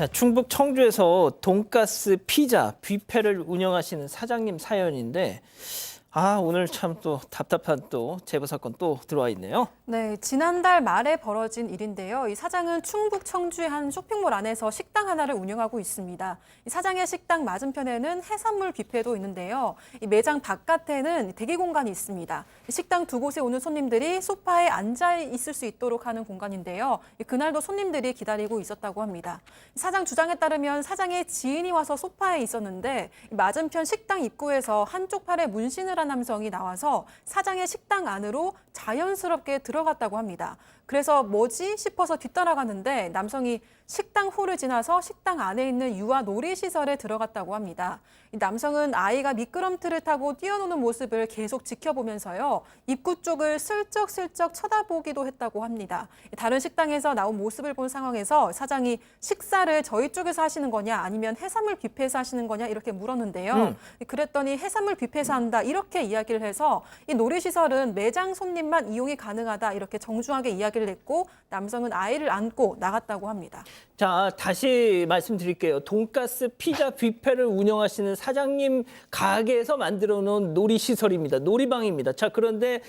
자, 충북 청주에서 돈가스 피자 뷔페를 운영하시는 사장님 사연인데 오늘 참 또 답답한 또 제보 사건 또 들어와 있네요. 네, 지난달 말에 벌어진 일인데요. 이 사장은 충북 청주의 한 쇼핑몰 안에서 식당 하나를 운영하고 있습니다. 이 사장의 식당 맞은편에는 해산물 뷔페도 있는데요. 이 매장 바깥에는 대기 공간이 있습니다. 식당 두 곳에 오는 손님들이 소파에 앉아 있을 수 있도록 하는 공간인데요. 그날도 손님들이 기다리고 있었다고 합니다. 사장 주장에 따르면 사장의 지인이 와서 소파에 있었는데 맞은편 식당 입구에서 한쪽 팔에 문신을 한 남성이 나와서 사장의 식당 안으로 자연스럽게 들어갔다고 합니다. 그래서 뭐지 싶어서 뒤따라가는데 남성이 식당 홀을 지나서 식당 안에 있는 유아 놀이시설에 들어갔다고 합니다. 이 남성은 아이가 미끄럼틀을 타고 뛰어노는 모습을 계속 지켜보면서요. 입구 쪽을 슬쩍슬쩍 쳐다보기도 했다고 합니다. 다른 식당에서 나온 모습을 본 상황에서 사장이 식사를 저희 쪽에서 하시는 거냐 아니면 해산물 뷔페에서 하시는 거냐 이렇게 물었는데요. 그랬더니 해산물 뷔페에서 한다 이렇게 이야기를 해서 이 놀이시설은 매장 손님만 이용이 가능하다 이렇게 정중하게 이야기를 했고 남성은 아이를 안고 나갔다고 합니다. 자, 다시 말씀드릴게요. 돈가스 피자 뷔페를 운영하시는 사장님 가게에서 만들어 놓은 놀이시설입니다. 놀이방입니다. 자, 그런데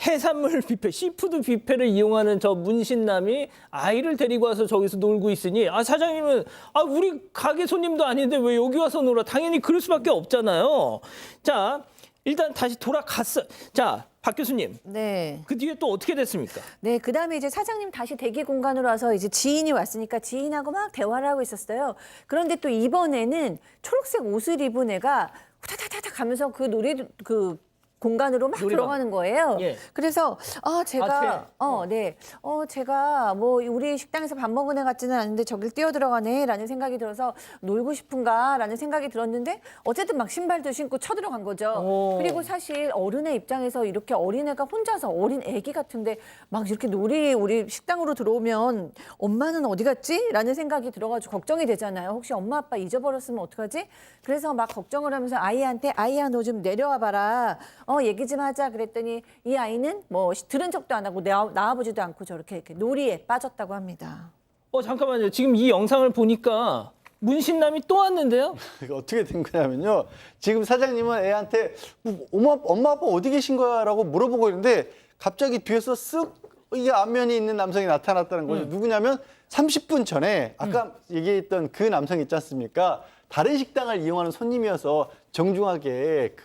해산물 뷔페, 시푸드 뷔페를 이용하는 저 문신남이 아이를 데리고 와서 저기서 놀고 있으니 사장님은 우리 가게 손님도 아닌데 왜 여기 와서 놀아? 당연히 그럴 수밖에 없잖아요. 자, 일단 다시 돌아갔어. 자, 박 교수님. 네. 그 뒤에 또 어떻게 됐습니까? 네, 그다음에 이제 사장님 다시 대기 공간으로 와서 이제 지인이 왔으니까 지인하고 막 대화를 하고 있었어요. 그런데 또 이번에는 초록색 옷을 입은 애가 후다다다다 가면서 그 공간으로 막 놀이방. 들어가는 거예요. 예. 그래서 제가 뭐 우리 식당에서 밥 먹은 애 같지는 않은데 저길 뛰어 들어가네라는 생각이 들어서 놀고 싶은가라는 생각이 들었는데 어쨌든 막 신발도 신고 쳐들어간 거죠. 그리고 사실 어른의 입장에서 이렇게 어린애가 혼자서 어린 애기 같은데 막 이렇게 우리 식당으로 들어오면 엄마는 어디 갔지? 라는 생각이 들어가지고 걱정이 되잖아요. 혹시 엄마 아빠 잊어버렸으면 어떡하지? 그래서 막 걱정을 하면서 아이한테 아이야 너 좀 내려와 봐라. 얘기 좀 하자 그랬더니 이 아이는 뭐 들은 척도 안 하고 나와보지도 않고 저렇게 이렇게 놀이에 빠졌다고 합니다. 잠깐만요. 지금 이 영상을 보니까 문신남이 또 왔는데요? 어떻게 된 거냐면요. 지금 사장님은 애한테 엄마 아빠 어디 계신 거야? 라고 물어보고 있는데 갑자기 뒤에서 쓱 이게 안면이 있는 남성이 나타났다는 거죠. 누구냐면 30분 전에 아까 얘기했던 그 남성 있지 않습니까? 다른 식당을 이용하는 손님이어서 정중하게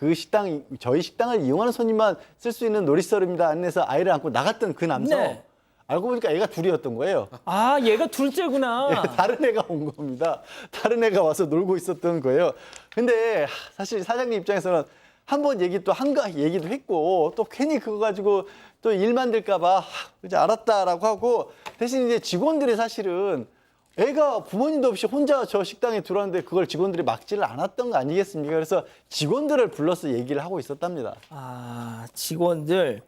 저희 식당을 이용하는 손님만 쓸 수 있는 놀이시설입니다. 안내서 아이를 안고 나갔던 그 남성. 네. 알고 보니까 애가 둘이었던 거예요. 얘가 둘째구나. 다른 애가 온 겁니다. 다른 애가 와서 놀고 있었던 거예요. 근데 사실 사장님 입장에서는 한번 얘기도 했고 또 괜히 그거 가지고 또 일 만들까 봐 이제 알았다라고 하고 대신 이제 직원들이 사실은 애가 부모님도 없이 혼자 저 식당에 들어왔는데 그걸 직원들이 막지를 않았던 거 아니겠습니까? 그래서 직원들을 불러서 얘기를 하고 있었답니다. 직원들.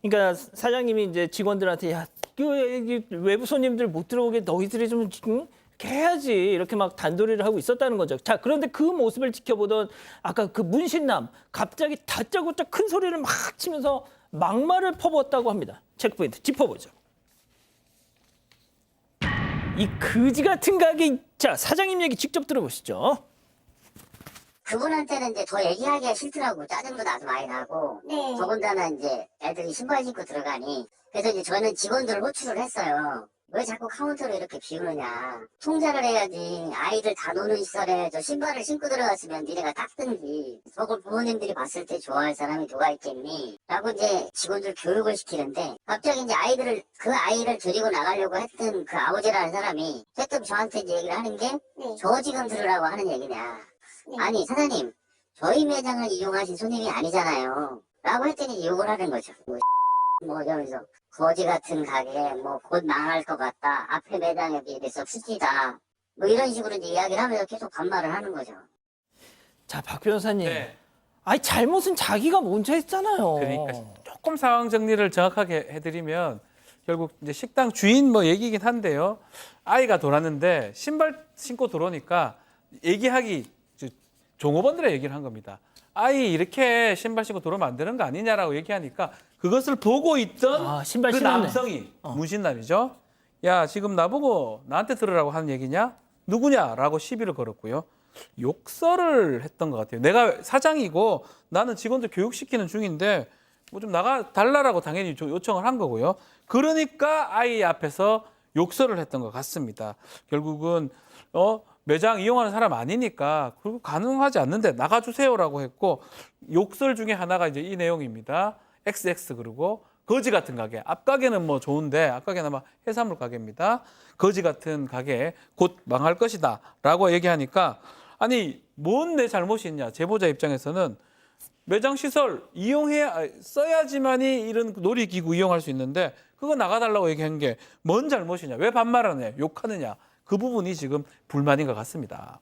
그러니까 사장님이 이제 직원들한테 그 외부 손님들 못 들어오게 너희들이 좀 이렇게 해야지 이렇게 막 단도리를 하고 있었다는 거죠. 자, 그런데 그 모습을 지켜보던 아까 그 문신남 갑자기 다짜고짜 큰 소리를 막 치면서 막말을 퍼부었다고 합니다. 체크포인트 짚어보죠. 이 거지 같은 가게. 자, 사장님 얘기 직접 들어보시죠. 그분한테는 이제 더 얘기하기가 싫더라고. 짜증도 나도 많이 나고. 네. 더군다나 이제 애들이 신발 신고 들어가니. 그래서 이제 저는 직원들을 호출을 했어요. 왜 자꾸 카운터로 이렇게 비우느냐. 통제를 해야지. 아이들 다 노는 시설에 저 신발을 신고 들어갔으면 니네가 닦든지. 저걸 부모님들이 봤을 때 좋아할 사람이 누가 있겠니? 라고 이제 직원들 교육을 시키는데 갑자기 이제 그 아이를 데리고 나가려고 했던 그 아버지라는 사람이 대뜸 저한테 이제 얘기를 하는 게 저 지금 들으라고 하는 얘기냐. 아니 사장님 저희 매장을 이용하신 손님이 아니잖아요 라고 했더니 욕을 하는 거죠. 뭐 이러면서 거지 같은 가게 뭐 곧 망할 것 같다 앞에 매장에 비해서 후지다 뭐 이런 식으로 이제 이야기를 하면서 계속 반말을 하는 거죠. 자, 박 변호사님. 네. 잘못은 자기가 먼저 했잖아요. 그러니까 조금 상황 정리를 정확하게 해드리면 결국 이제 식당 주인 뭐 얘기긴 한데요. 아이가 돌았는데 신발 신고 들어오니까 종업원들의 얘기를 한 겁니다. 아이 이렇게 신발 신고 들어오면 안 되는 거 아니냐라고 얘기하니까 그것을 보고 있던 신발 그 신었네. 남성이 문신남이죠. 야 지금 나보고 나한테 들으라고 하는 얘기냐? 누구냐라고 시비를 걸었고요. 욕설을 했던 것 같아요. 내가 사장이고 나는 직원들 교육시키는 중인데 뭐 좀 나가 달라라고 당연히 요청을 한 거고요. 그러니까 아이 앞에서 욕설을 했던 것 같습니다. 결국은 매장 이용하는 사람 아니니까 그리고 가능하지 않는데 나가주세요라고 했고 욕설 중에 하나가 이제 이 내용입니다. XX 그리고 거지 같은 가게. 앞가게는 뭐 좋은데 앞가게는 아마 해산물 가게입니다. 거지 같은 가게 곧 망할 것이다라고 얘기하니까 아니 뭔 내 잘못이 있냐. 제보자 입장에서는 매장 시설 써야지만이 이런 놀이기구 이용할 수 있는데 그거 나가달라고 얘기한 게 뭔 잘못이냐. 왜 반말하냐. 욕하느냐. 그 부분이 지금 불만인 것 같습니다.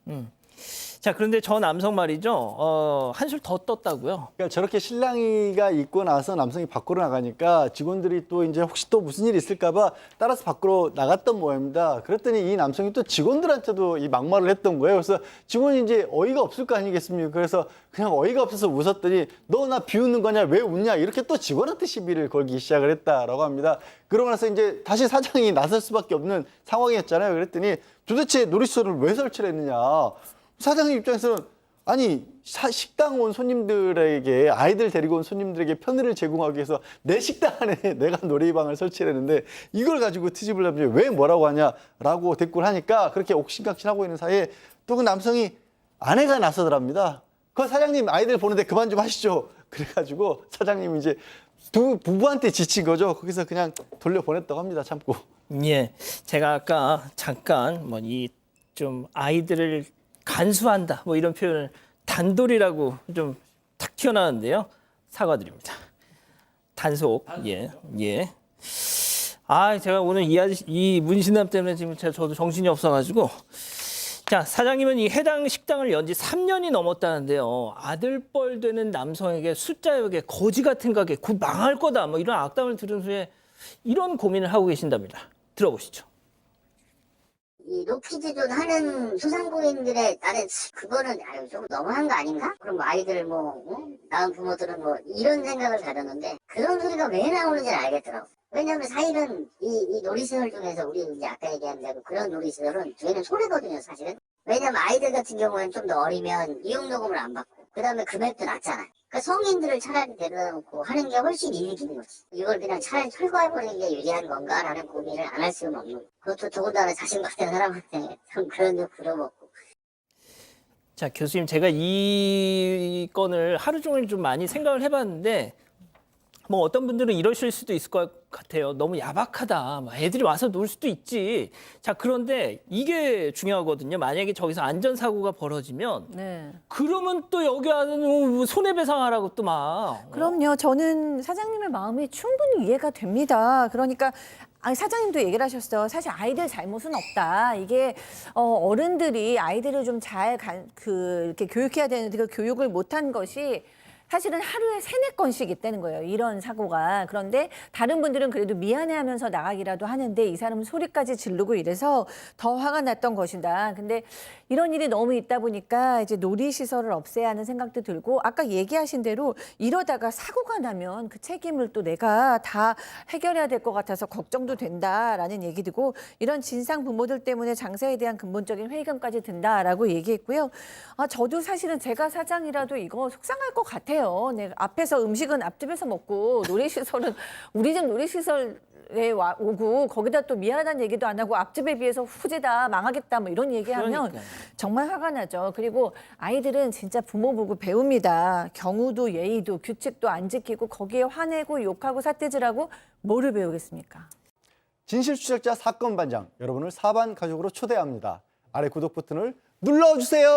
자, 그런데 저 남성 말이죠. 한술 더 떴다고요. 그러니까 저렇게 신랑이가 있고 나서 남성이 밖으로 나가니까 직원들이 또 이제 혹시 또 무슨 일이 있을까봐 따라서 밖으로 나갔던 모양입니다. 그랬더니 이 남성이 또 직원들한테도 이 막말을 했던 거예요. 그래서 직원이 이제 어이가 없을 거 아니겠습니까? 그래서 그냥 어이가 없어서 웃었더니 너 나 비웃는 거냐? 왜 웃냐? 이렇게 또 직원한테 시비를 걸기 시작을 했다라고 합니다. 그러고 나서 이제 다시 사장이 나설 수밖에 없는 상황이었잖아요. 그랬더니 도대체 놀이시설을 왜 설치를 했느냐? 사장님 입장에서는 아니 식당 온 손님들에게 아이들 데리고 온 손님들에게 편의를 제공하기 위해서 내 식당 안에 내가 놀이방을 설치했는데 이걸 가지고 트집을 잡지 왜 뭐라고 하냐라고 댓글 하니까 그렇게 옥신각신하고 있는 사이에 또 그 남성이 아내가 나서더랍니다. 그 사장님 아이들 보는데 그만 좀 하시죠. 그래가지고 사장님이 이제 두 부부한테 지친 거죠. 거기서 그냥 돌려보냈다고 합니다. 참고. 예, 제가 아까 잠깐 뭐 이 좀 아이들을 간수한다 뭐 이런 표현을 단돌이라고 좀 탁 튀어나왔는데요. 사과드립니다. 단속. 예, 예. 아, 제가 오늘 이 문신남 때문에 지금 저도 정신이 없어가지고. 자, 사장님은 이 해당 식당을 연 지 3년이 넘었다는데요. 아들뻘 되는 남성에게 숫자역에 거지 같은 가게 곧 망할 거다 뭐 이런 악담을 들은 후에 이런 고민을 하고 계신답니다. 들어보시죠. 이 노키즈존 하는 소상공인들의 나는 그거는 아유 좀 너무한 거 아닌가? 그럼 뭐 아이들 낳은 부모들은 뭐 이런 생각을 가졌는데 그런 소리가 왜 나오는지는 알겠더라고. 왜냐하면 사실은 이 놀이시설 중에서 우리 이제 아까 얘기한 대로 그런 놀이시설은 저희는 손해거든요 사실은. 왜냐하면 아이들 같은 경우에는 좀 더 어리면 이용요금을 안 받고 그 다음에 금액도 낮잖아요. 그러니까 성인들을 차라리 데려다 놓고 하는 게 훨씬 이익인 거지. 이걸 그냥 차라리 철거해버리는 게 유리한 건가라는 고민을 안 할 수는 없는 거예요. 그것도 더군다나 자신 같은 사람한테 좀 그런 거 부려먹고. 자, 교수님, 제가 이 건을 하루 종일 좀 많이 생각을 해봤는데 뭐 어떤 분들은 이러실 수도 있을 것 같아요. 너무 야박하다. 막 애들이 와서 놀 수도 있지. 자, 그런데 이게 중요하거든요. 만약에 저기서 안전사고가 벌어지면 네. 그러면 또 여기 와는 손해배상하라고 또 막. 그럼요. 저는 사장님의 마음이 충분히 이해가 됩니다. 그러니까 아니, 사장님도 얘기를 하셨어요. 사실 아이들 잘못은 없다. 이게 어른들이 아이들을 좀 잘 이렇게 교육해야 되는데 그 교육을 못한 것이 사실은 하루에 3-4건씩 있다는 거예요. 이런 사고가. 그런데 다른 분들은 그래도 미안해하면서 나가기라도 하는데 이 사람은 소리까지 지르고 이래서 더 화가 났던 것이다. 근데 이런 일이 너무 있다 보니까 이제 놀이시설을 없애야 하는 생각도 들고 아까 얘기하신 대로 이러다가 사고가 나면 그 책임을 또 내가 다 해결해야 될 것 같아서 걱정도 된다라는 얘기 듣고 이런 진상 부모들 때문에 장사에 대한 근본적인 회의감까지 든다라고 얘기했고요. 아, 저도 사실은 제가 사장이라도 이거 속상할 것 같아요. 내가 앞에서 음식은 앞집에서 먹고 놀이시설은 우리 집 놀이시설에 오고 거기다 또 미안하다는 얘기도 안 하고 앞집에 비해서 후지다 망하겠다 뭐 이런 얘기하면 그러니까요. 정말 화가 나죠. 그리고 아이들은 진짜 부모 보고 배웁니다. 경우도 예의도 규칙도 안 지키고 거기에 화내고 욕하고 삿대질하고 뭐를 배우겠습니까? 진실추적자 사건 반장 여러분을 사반 가족으로 초대합니다. 아래 구독 버튼을 눌러주세요.